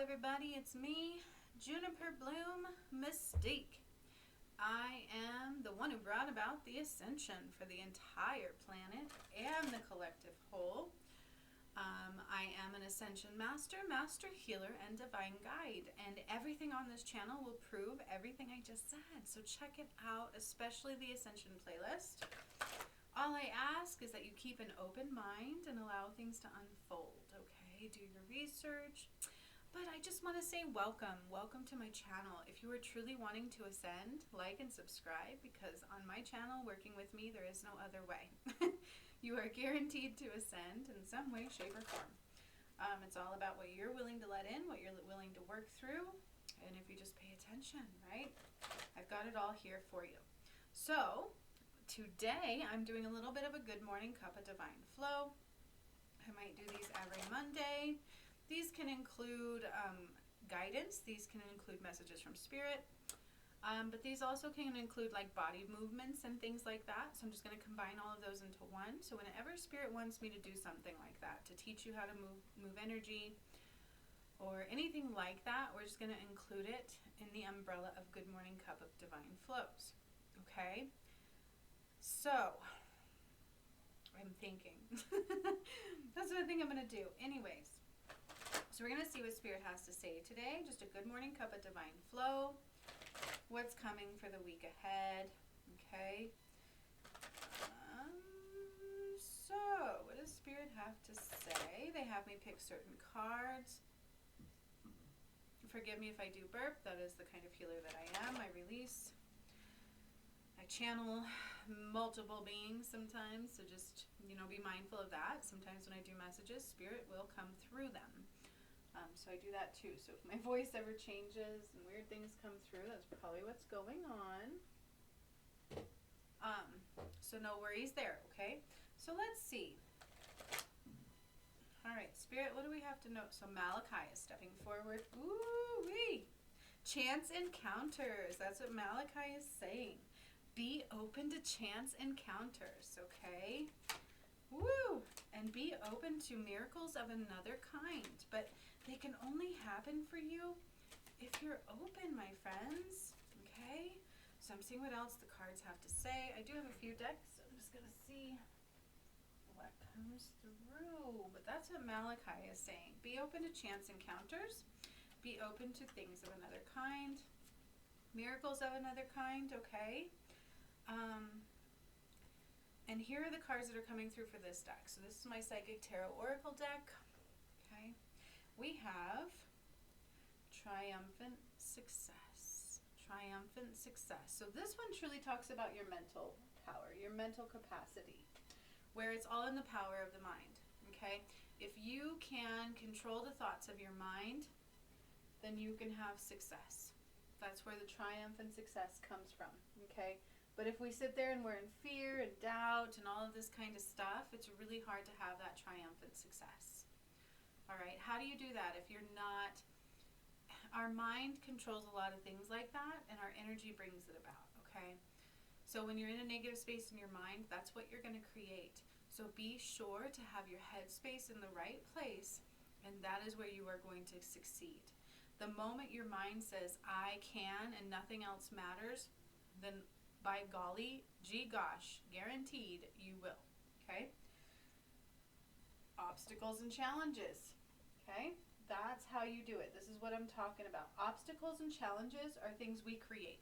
everybody, it's me, Juniper Bloom Mystique. I am the one who brought about the ascension for the entire planet and the collective whole. I am an ascension master, master healer, and divine guide, and everything on this channel will prove everything I just said, so check it out, especially the ascension playlist. All I ask is that you keep an open mind and allow things to unfold, okay? Do your research. But I just want to say welcome to my channel. If you are truly wanting to ascend, like and subscribe, because on my channel, working with me, there is no other way. You are guaranteed to ascend in some way, shape, or form. It's all about what you're willing to let in, what you're willing to work through, and if you just pay attention, right? I've got it all here for you. So, today I'm doing a little bit of a good morning cup of divine flow. I might do these every Monday. These can include guidance. These can include messages from spirit. But these also can include like body movements and things like that. So I'm just going to combine all of those into one. So whenever spirit wants me to do something like that, to teach you how to move energy or anything like that, we're just going to include it in the umbrella of Good Morning Cup of Divine Flows. Okay? So, I'm thinking. That's what I think I'm going to do. Anyways. So we're going to see what Spirit has to say today. Just a good morning cup of divine flow. What's coming for the week ahead. Okay. So what does Spirit have to say? They have me pick certain cards. Forgive me if I do burp. That is the kind of healer that I am. I release. I channel multiple beings sometimes. So just, be mindful of that. Sometimes when I do messages, Spirit will come through them. So I do that too. So if my voice ever changes and weird things come through, that's probably what's going on. So no worries there, okay? So let's see. All right, Spirit, what do we have to know? So Malichai is stepping forward. Ooh-wee! Chance encounters. That's what Malichai is saying. Be open to chance encounters, okay? Woo! And be open to miracles of another kind. But they can only happen for you if you're open, my friends. Okay? So I'm seeing what else the cards have to say. I do have a few decks, so I'm just going to see what comes through. But that's what Malichai is saying. Be open to chance encounters. Be open to things of another kind. Miracles of another kind, okay? And here are the cards that are coming through for this deck. So this is my Psychic Tarot Oracle deck. Okay. We have Triumphant Success. Triumphant Success. So this one truly talks about your mental power, your mental capacity, where it's all in the power of the mind. Okay. If you can control the thoughts of your mind, then you can have success. That's where the triumphant success comes from. Okay. But if we sit there and we're in fear and doubt and all of this kind of stuff, it's really hard to have that triumphant success. All right, how do you do that if you're not? Our mind controls a lot of things like that, and our energy brings it about, okay? So when you're in a negative space in your mind, that's what you're going to create. So be sure to have your headspace in the right place, and that is where you are going to succeed. The moment your mind says, I can, and nothing else matters, then by golly, gee gosh, guaranteed you will, okay? Obstacles and challenges, okay? That's how you do it. This is what I'm talking about. Obstacles and challenges are things we create.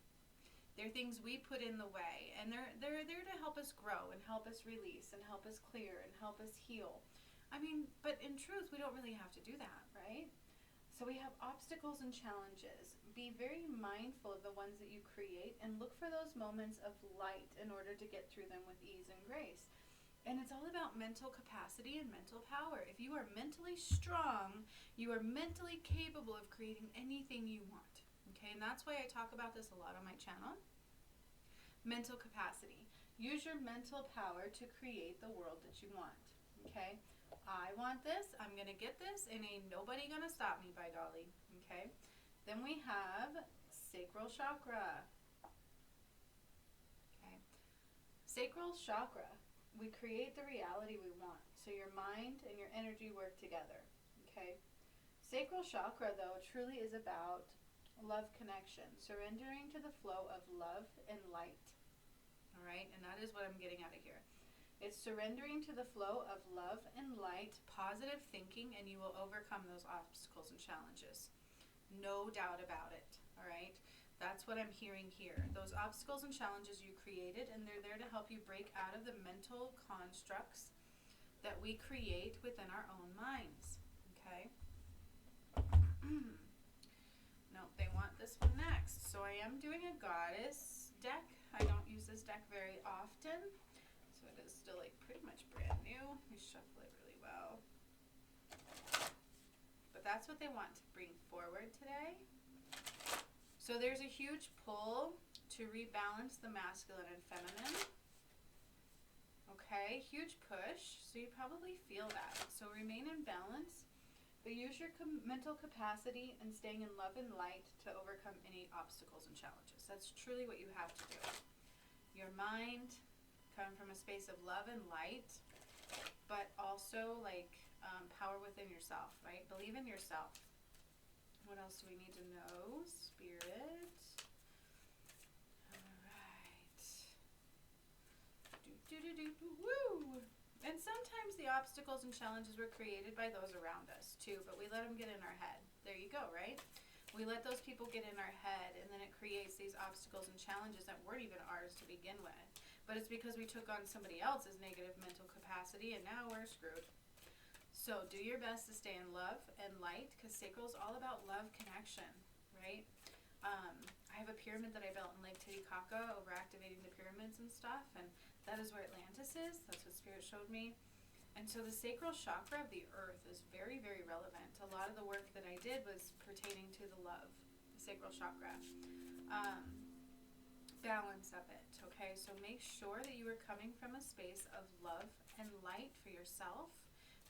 They're things we put in the way, and they're there to help us grow and help us release and help us clear and help us heal. I mean, but in truth, we don't really have to do that, right? So we have obstacles and challenges. Be very mindful of the ones that you create and look for those moments of light in order to get through them with ease and grace. And it's all about mental capacity and mental power. If you are mentally strong, you are mentally capable of creating anything you want. Okay, and that's why I talk about this a lot on my channel. Mental capacity. Use your mental power to create the world that you want. Okay, I want this, I'm going to get this, and ain't nobody going to stop me, by golly. Okay, then we have sacral chakra. Okay, sacral chakra. We create the reality we want. So your mind and your energy work together. Okay, Sacral chakra, though, truly is about love connection, surrendering to the flow of love and light. All right, and that is what I'm getting out of here. It's surrendering to the flow of love and light, positive thinking, and you will overcome those obstacles and challenges. No doubt about it. All right, that's what I'm hearing here. Those obstacles and challenges you created, and they're there to help you break out of the mental constructs that we create within our own minds. Okay. No, they want this one next. So I am doing a goddess deck. I don't use this deck very often, so it is still like pretty much brand new. We shuffle it really well. But that's what they want to bring forward today. So there's a huge pull to rebalance the masculine and feminine. Okay, huge push. So you probably feel that. So remain in balance. But use your mental capacity and staying in love and light to overcome any obstacles and challenges. That's truly what you have to do. Your mind, come from a space of love and light, but also like power within yourself, right? Believe in yourself. What else do we need to know? Spirit. All right. Woo! And sometimes the obstacles and challenges were created by those around us too, but we let them get in our head. There you go, right? We let those people get in our head, and then it creates these obstacles and challenges that weren't even ours to begin with. But it's because we took on somebody else's negative mental capacity, and now we're screwed. So do your best to stay in love and light, because sacral is all about love connection, right? I have a pyramid that I built in Lake Titicaca over activating the pyramids and stuff, and that is where Atlantis is. That's what Spirit showed me. And so the sacral chakra of the earth is very, very relevant. A lot of the work that I did was pertaining to the love, the sacral chakra. Balance of it, okay? So make sure that you are coming from a space of love and light for yourself,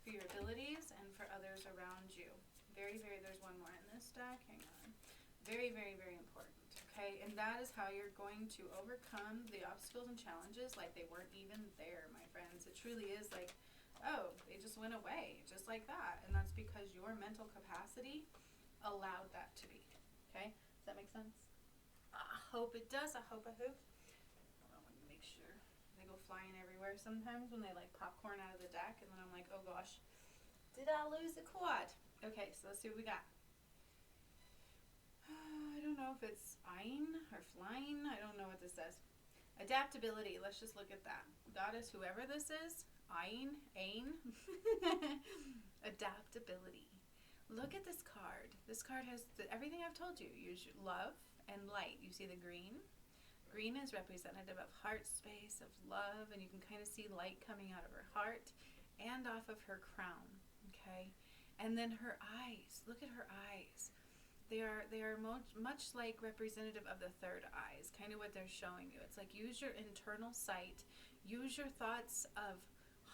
for your abilities, and for others around you. Very, very, there's one more in this deck. Hang on. Very, very, very important. Okay, and that is how you're going to overcome the obstacles and challenges like they weren't even there, my friends. It truly is like, oh, they just went away, just like that. And that's because your mental capacity allowed that to be. Okay, does that make sense? I hope it does. I hope. Hold on, let me make sure. They go flying everywhere sometimes when they like popcorn out of the deck, and then I'm like, oh gosh, did I lose a quad? Okay, so let's see what we got. I don't know if it's eyeing or flying. I don't know what this says. Adaptability. Let's just look at that. Goddess, whoever this is, eyeing, adaptability. Look at this card. This card has everything I've told you. Use love and light. You see the green? Green is representative of heart space, of love, and you can kind of see light coming out of her heart and off of her crown. Okay? And then her eyes. Look at her eyes. They are much like representative of the third eye is kind of what they're showing you. It's like use your internal sight, use your thoughts of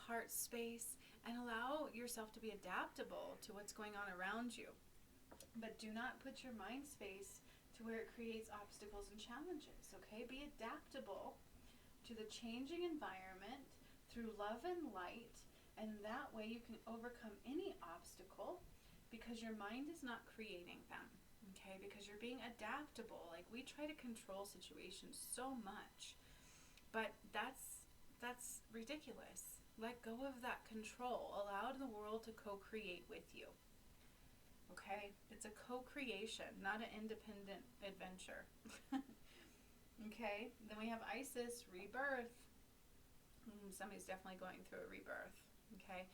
heart space, and allow yourself to be adaptable to what's going on around you. But do not put your mind space to where it creates obstacles and challenges, okay? Be adaptable to the changing environment through love and light, and that way you can overcome any obstacle because your mind is not creating them. Okay, because you're being adaptable. Like we try to control situations so much, but that's ridiculous. Let go of that control. Allow the world to co-create with you. Okay, it's a co-creation, not an independent adventure. Okay, then we have Isis, rebirth. Somebody's definitely going through a rebirth. Okay,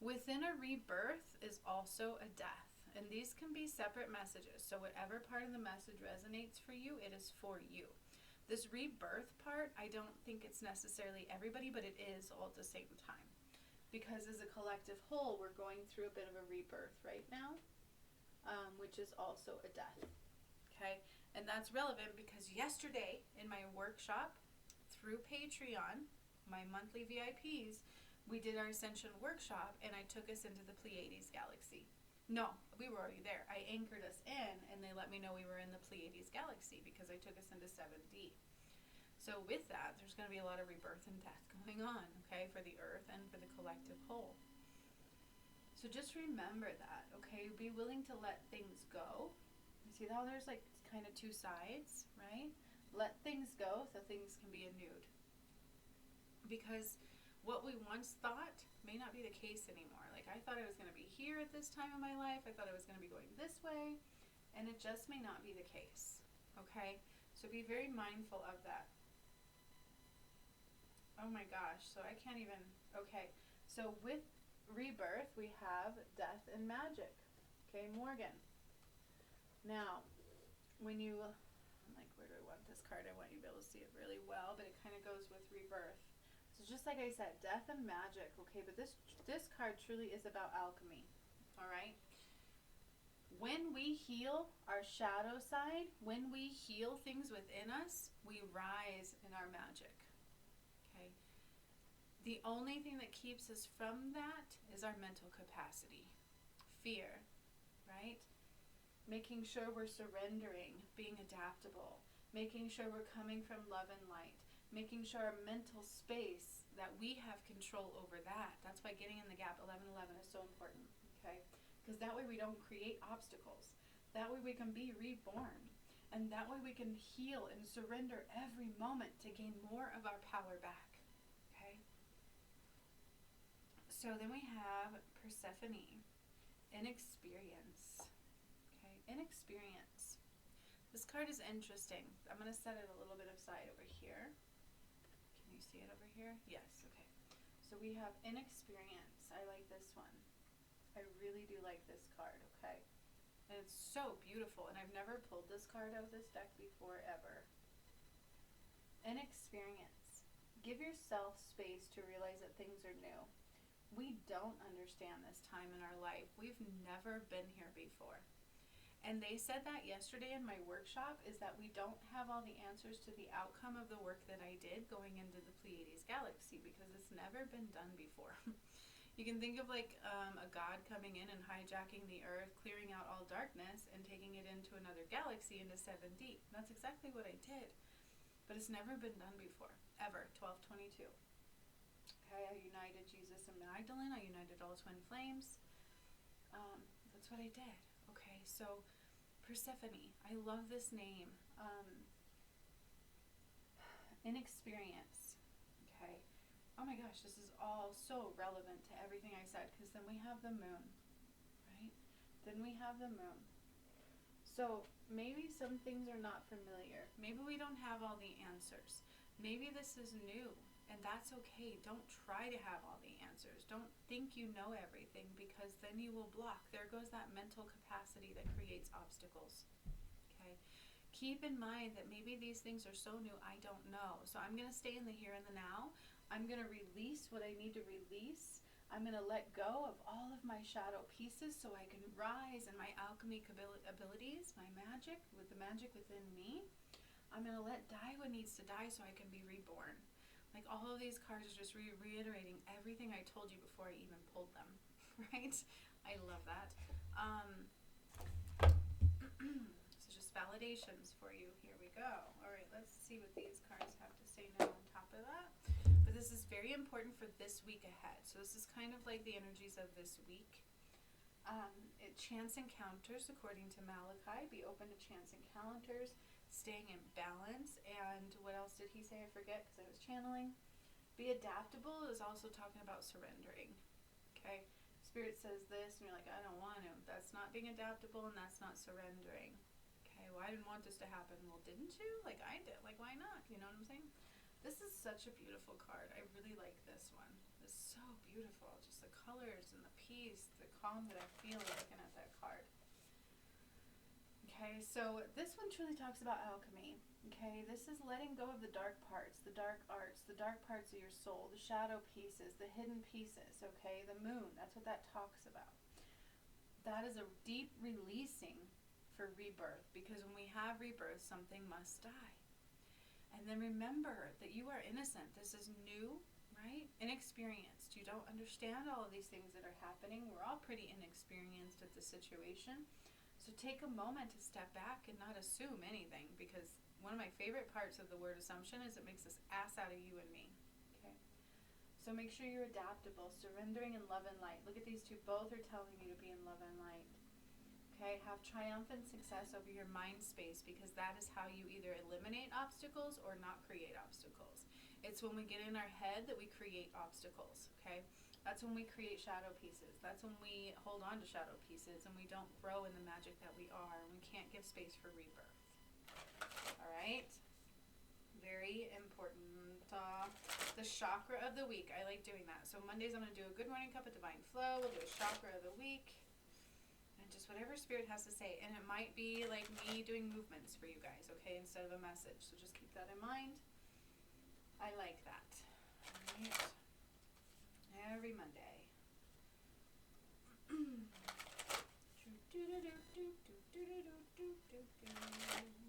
within a rebirth is also a death. And these can be separate messages. So whatever part of the message resonates for you, it is for you. This rebirth part, I don't think it's necessarily everybody, but it is all at the same time. Because as a collective whole, we're going through a bit of a rebirth right now, which is also a death. Okay? And that's relevant because yesterday in my workshop, through Patreon, my monthly VIPs, we did our Ascension workshop, and I took us into the Pleiades galaxy. No, we were already there. I anchored us in, and they let me know we were in the Pleiades galaxy because I took us into 7D. So with that, there's going to be a lot of rebirth and death going on, okay, for the earth and for the collective whole. So just remember that, okay? Be willing to let things go. You see how there's like kind of two sides, right? Let things go so things can be renewed. Because what we once thought may not be the case anymore. Like I thought I was going to be here at this time of my life. I thought I was going to be going this way. And it just may not be the case, okay? So be very mindful of that. Oh my gosh, so I can't even, okay. So with rebirth, we have death and magic. Okay, Morgan. Now, when you, I'm like, where do I want this card? I want you to be able to see it really well, but it kind of goes with rebirth. So just like I said, death and magic, okay, but this card truly is about alchemy, all right? When we heal our shadow side, when we heal things within us, we rise in our magic, okay? The only thing that keeps us from that is our mental capacity, fear, right? Making sure we're surrendering, being adaptable, making sure we're coming from love and light, making sure our mental space, that we have control over that. That's why getting in the gap 1111 is so important, okay? Because that way we don't create obstacles. That way we can be reborn. And that way we can heal and surrender every moment to gain more of our power back, okay? So then we have Persephone, inexperience, okay? Inexperience. This card is interesting. I'm going to set it a little bit aside over here. Can you see it over here? Yes, okay. So we have inexperience. I like this one. I really do like this card, okay? And it's so beautiful, and I've never pulled this card out of this deck before, ever. Inexperience. Give yourself space to realize that things are new. We don't understand this time in our life. We've never been here before. And they said that yesterday in my workshop, is that we don't have all the answers to the outcome of the work that I did going into the Pleiades galaxy, because it's never been done before. You can think of like a god coming in and hijacking the earth, clearing out all darkness, and taking it into another galaxy, into 7D. That's exactly what I did. But it's never been done before, ever. 1222. Okay, I united Jesus and Magdalene. I united all twin flames. That's what I did. Okay, so Persephone. I love this name. Inexperience. Okay. Oh my gosh, this is all so relevant to everything I said, because then we have the moon, right? Then we have the moon. So maybe some things are not familiar. Maybe we don't have all the answers. Maybe this is new, and that's okay. Don't try to have all the answers. Don't think you know everything, because then you will block. There goes that mental capacity that creates obstacles, okay? Keep in mind that maybe these things are so new, I don't know. So I'm going to stay in the here and the now. I'm going to release what I need to release. I'm going to let go of all of my shadow pieces so I can rise in my alchemy abilities, my magic, with the magic within me. I'm going to let die what needs to die so I can be reborn. Like all of these cards are just reiterating everything I told you before I even pulled them, right? I love that. So just validations for you. Here we go. All right, let's see what these cards have to say now on top of that. But this is very important for this week ahead. So this is kind of like the energies of this week. Chance encounters, according to Malichai. Be open to chance encounters. Staying in balance. And what else did he say? I forget because I was channeling. Be adaptable is also talking about surrendering. Okay? Spirit says this, and you're like, I don't want to. That's not being adaptable, and that's not surrendering. Okay? Well, I didn't want this to happen. Well, didn't you? Like I did. Like, why not? You know what I'm saying? This is such a beautiful card. I really like this one. It's so beautiful. Just the colors and the peace, the calm that I feel looking at that card. Okay, so this one truly talks about alchemy. Okay, this is letting go of the dark parts, the dark arts, the dark parts of your soul, the shadow pieces, the hidden pieces. Okay, the moon, that's what that talks about. That is a deep releasing for rebirth, because when we have rebirth, something must die. And then remember that you are innocent. This is new, right? Inexperienced. You don't understand all of these things that are happening. We're all pretty inexperienced at the situation. So take a moment to step back and not assume anything, because one of my favorite parts of the word assumption is it makes us ass out of you and me. Okay? So make sure you're adaptable, surrendering in love and light. Look at these two. Both are telling you to be in love and light. Okay, have triumphant success over your mind space, because that is how you either eliminate obstacles or not create obstacles. It's when we get in our head that we create obstacles, okay? That's when we create shadow pieces. That's when we hold on to shadow pieces and we don't grow in the magic that we are, and we can't give space for rebirth. All right? Very important. The chakra of the week. I like doing that. So Mondays I'm going to do a good morning cup of divine flow. We'll do a chakra of the week. And just whatever spirit has to say. And it might be like me doing movements for you guys, okay, instead of a message. So just keep that in mind. I like that. All right. Every Monday.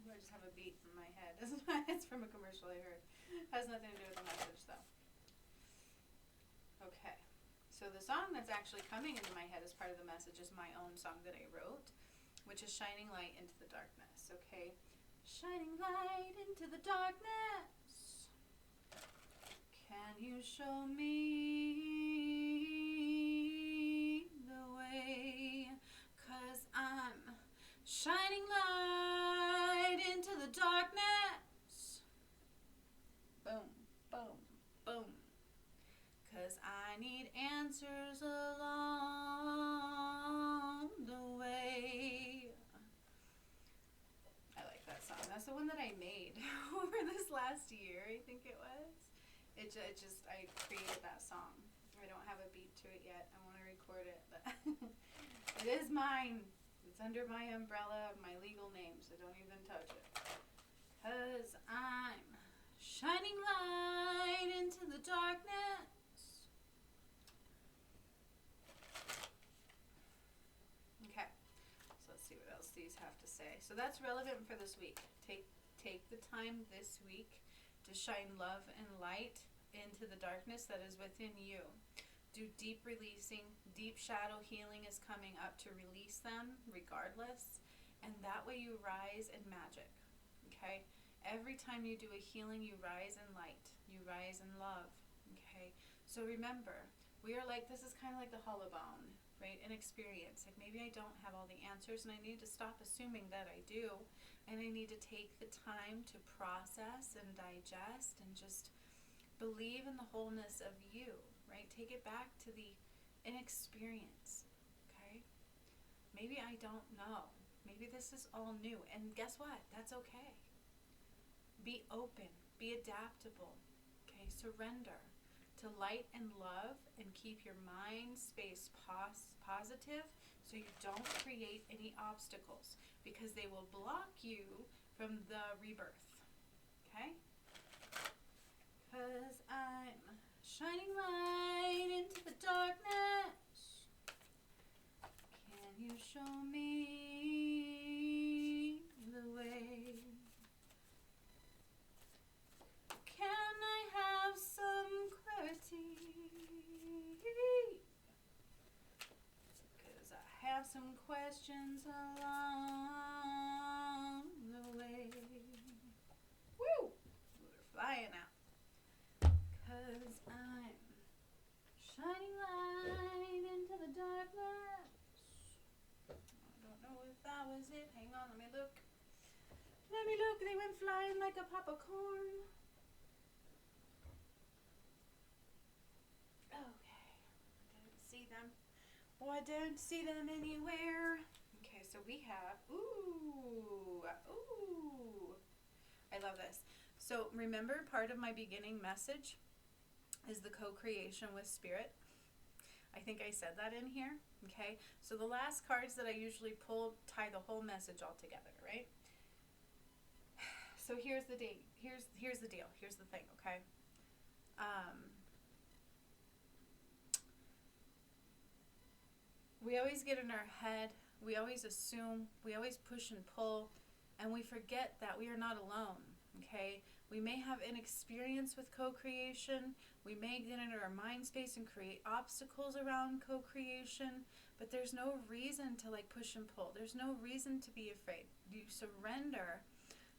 I just have a beat in my head. It's from a commercial I heard. Has nothing to do with the message, though. Okay. So the song that's actually coming into my head as part of the message is my own song that I wrote, which is Shining Light into the Darkness, okay? Shining light into the darkness. Can you show me the way? 'Cause I'm shining light into the darkness. Boom, boom, boom. 'Cause I need answers along the way. I like that song. That's the one that I made over this last year, I think it was. I created that song. I don't have a beat to it yet. I want to record it, but it is mine. It's under my umbrella of my legal name, so don't even touch it. 'Cause I'm shining light into the darkness. Okay, so let's see what else these have to say. So that's relevant for this week. Take the time this week to shine love and light into the darkness that is within you. Do deep releasing. Deep shadow healing is coming up to release them regardless. And that way you rise in magic. Okay? Every time you do a healing, you rise in light. You rise in love. Okay? So remember, this is kind of like the hollow bone, right? An experience. Like maybe I don't have all the answers and I need to stop assuming that I do. And I need to take the time to process and digest and just believe in the wholeness of you, right? Take it back to the inexperience, okay? Maybe I don't know. Maybe this is all new. And guess what? That's okay. Be open. Be adaptable, okay? Surrender to light and love and keep your mind space positive so you don't create any obstacles, because they will block you from the rebirth, okay? 'Cause I'm shining light into the darkness. Can you show me the way? Can I have some clarity? 'Cause I have some questions along the way. Woo! We're flying out. 'Cause I'm shining light into the darkness. I don't know if that was it. Hang on, let me look. Let me look. They went flying like a popcorn. Okay. I didn't see them. Oh, I don't see them anywhere. Okay, so we have, ooh. I love this. So remember, part of my beginning message is the co-creation with spirit. I think I said that in here, okay? So the last cards that I usually pull tie the whole message all together, right? So here's the deal. Here's the deal. Here's the thing, okay? We always get in our head, we always assume, we always push and pull, and we forget that we are not alone, okay? We may have inexperience with co-creation, we may get into our mind space and create obstacles around co-creation, but there's no reason to push and pull. There's no reason to be afraid. You surrender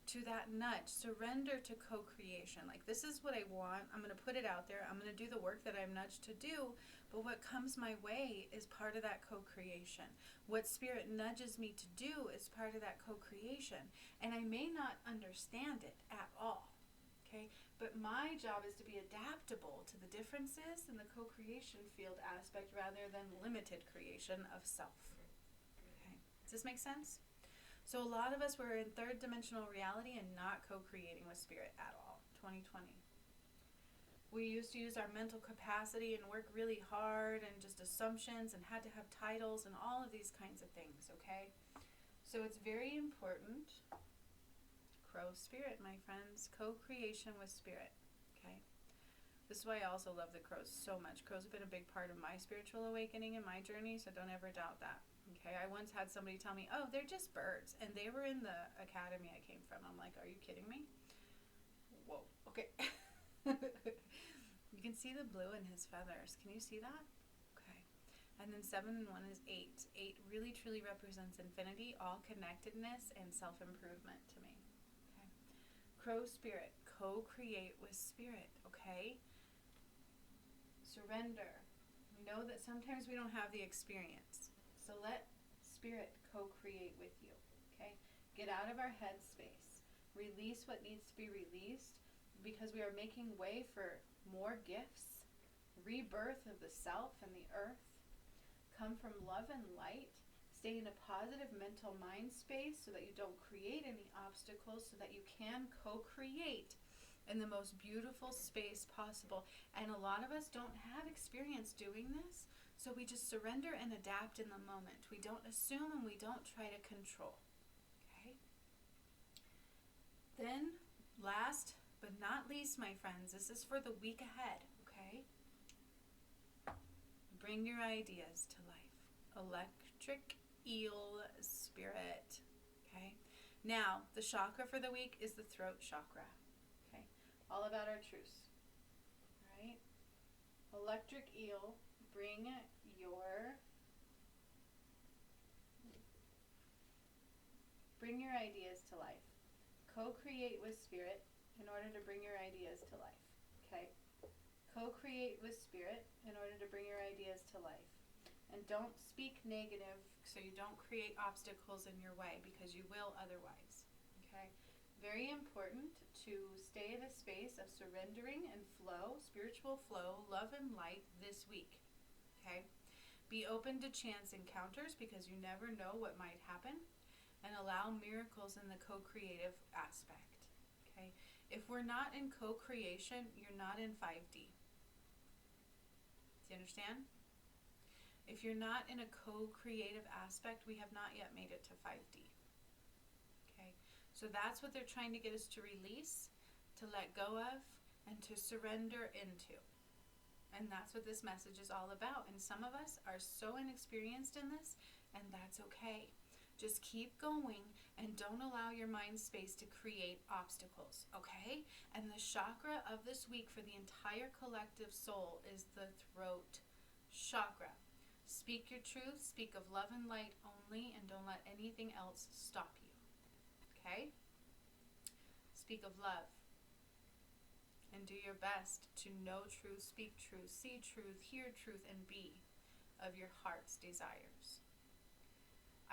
to that nudge. Surrender to co-creation. Like, this is what I want. I'm going to put it out there. I'm going to do the work that I'm nudged to do. But what comes my way is part of that co-creation. What Spirit nudges me to do is part of that co-creation. And I may not understand it at all. Okay? But my job is to be adaptable to the differences in the co-creation field aspect rather than limited creation of self. Okay? Does this make sense? So a lot of us were in third dimensional reality and not co-creating with Spirit at all. 2020. We used to use our mental capacity and work really hard and just assumptions and had to have titles and all of these kinds of things, okay? So it's very important. Crow Spirit, my friends. Co-creation with Spirit, okay? This is why I also love the crows so much. Crows have been a big part of my spiritual awakening and my journey, so don't ever doubt that. Okay, I once had somebody tell me, oh, they're just birds. And they were in the academy I came from. I'm like, are you kidding me? Whoa, okay. You can see the blue in his feathers. Can you see that? Okay. And then 7 and 1 is 8. 8 really truly represents infinity, all connectedness, and self-improvement to me. Okay. Crow Spirit, co-create with Spirit, okay? Surrender. We know that sometimes we don't have the experience. So let Spirit co-create with you, okay? Get out of our head space. Release what needs to be released because we are making way for more gifts, rebirth of the self and the earth. Come from love and light. Stay in a positive mental mind space so that you don't create any obstacles so that you can co-create in the most beautiful space possible. And a lot of us don't have experience doing this. So we just surrender and adapt in the moment. We don't assume and we don't try to control. Okay? Then, last but not least, my friends, this is for the week ahead. Okay? Bring your ideas to life. Electric eel spirit. Okay? Now, the chakra for the week is the throat chakra. Okay? All about our truths. Right? Electric eel. Bring your ideas to life. Co-create with Spirit in order to bring your ideas to life. Okay? Co-create with Spirit in order to bring your ideas to life. And don't speak negative so you don't create obstacles in your way because you will otherwise. Okay? Very important to stay in a space of surrendering and flow, spiritual flow, love and light this week. Okay? Be open to chance encounters because you never know what might happen, and allow miracles in the co-creative aspect. Okay? If we're not in co-creation, you're not in 5D. Do you understand? If you're not in a co-creative aspect, we have not yet made it to 5D. Okay? So that's what they're trying to get us to release, to let go of, and to surrender into. And that's what this message is all about. And some of us are so inexperienced in this, and that's okay. Just keep going and don't allow your mind space to create obstacles, okay? And the chakra of this week for the entire collective soul is the throat chakra. Speak your truth, speak of love and light only, and don't let anything else stop you, okay? Speak of love. And do your best to know truth, speak truth, see truth, hear truth, and be of your heart's desires.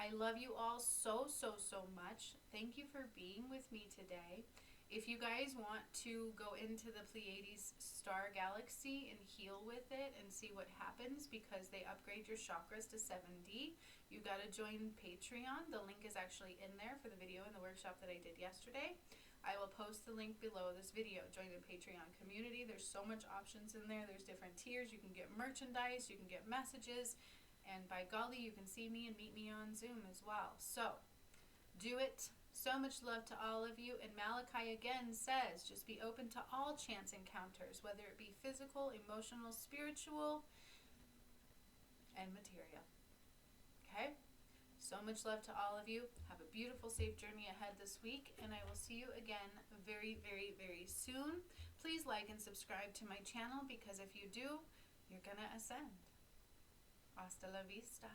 I love you all so, so, so much. Thank you for being with me today. If you guys want to go into the Pleiades star galaxy and heal with it and see what happens because they upgrade your chakras to 7D, you got to join Patreon. The link is actually in there for the video and the workshop that I did yesterday. I will post the link below this video. Join the Patreon community. There's so much options in there. There's different tiers. You can get merchandise. You can get messages. And by golly, you can see me and meet me on Zoom as well. So, do it. So much love to all of you. And Malichai again says, just be open to all chance encounters, whether it be physical, emotional, spiritual, and material. Okay? So much love to all of you. Have a beautiful, safe journey ahead this week, and I will see you again very, very, very soon. Please like and subscribe to my channel because if you do, you're going to ascend. Hasta la vista.